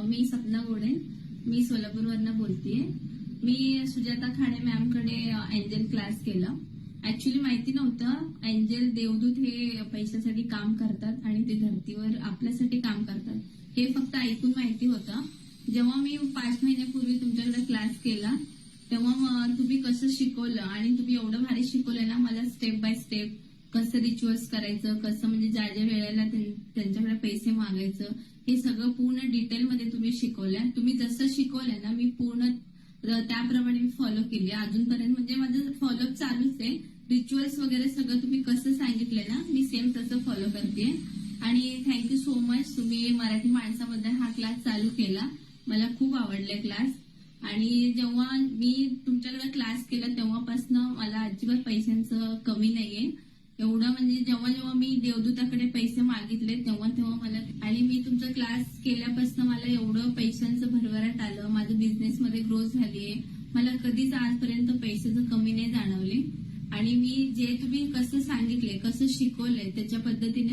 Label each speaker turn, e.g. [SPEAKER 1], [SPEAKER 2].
[SPEAKER 1] मी सपना गोडे, मी सोलापूरवरनं बोलतेय. मी Sujata Khade मॅमकडे angel class केला. ऍक्च्युली माहिती नव्हतं एंजल देवदूत हे पैशासाठी काम करतात आणि ते धर्तीवर आपल्यासाठी काम करतात, हे फक्त ऐकून माहिती होतं. जेव्हा मी 5 महिन्यापूर्वी तुमच्याकडे क्लास केला तेव्हा तुम्ही कसं शिकवलं आणि तुम्ही एवढं भारी शिकवलं ना, मला स्टेप बाय स्टेप कसं रिच्युअल्स करायचं, कसं म्हणजे ज्या ज्या वेळेला त्यांच्याकडे पैसे मागायचं, हे सगळं पूर्ण डिटेलमध्ये तुम्ही शिकवलंय. तुम्ही जसं शिकवलंय ना, मी पूर्ण त्याप्रमाणे मी फॉलो केली. अजूनपर्यंत म्हणजे माझं फॉलोअप चालूच आहे. रिच्युअल्स वगैरे सगळं तुम्ही कसं सांगितलंय ना, मी सेम तसं फॉलो करते. आणि थँक्यू सो मच, तुम्ही मराठी माणसाबद्दल हा क्लास चालू केला. मला खूप आवडलाय क्लास. आणि जेव्हा मी तुमच्याकडे क्लास केला तेव्हापासून मला अजिबात पैशांचं कमी नाहीये. एवढं म्हणजे जेव्हा जेव्हा मी देवदूताकडे पैसे मागितले तेव्हा मला, आणि मी तुमचा क्लास केल्यापासून मला एवढं पैशांचं भरभराट आलं. माझं बिझनेसमध्ये ग्रोथ झालीये. मला कधीच आजपर्यंत पैशाचं कमी नाही जाणवले. आणि मी जे तुम्ही कसं सांगितले, कसं शिकवलंय त्याच्या पद्धतीने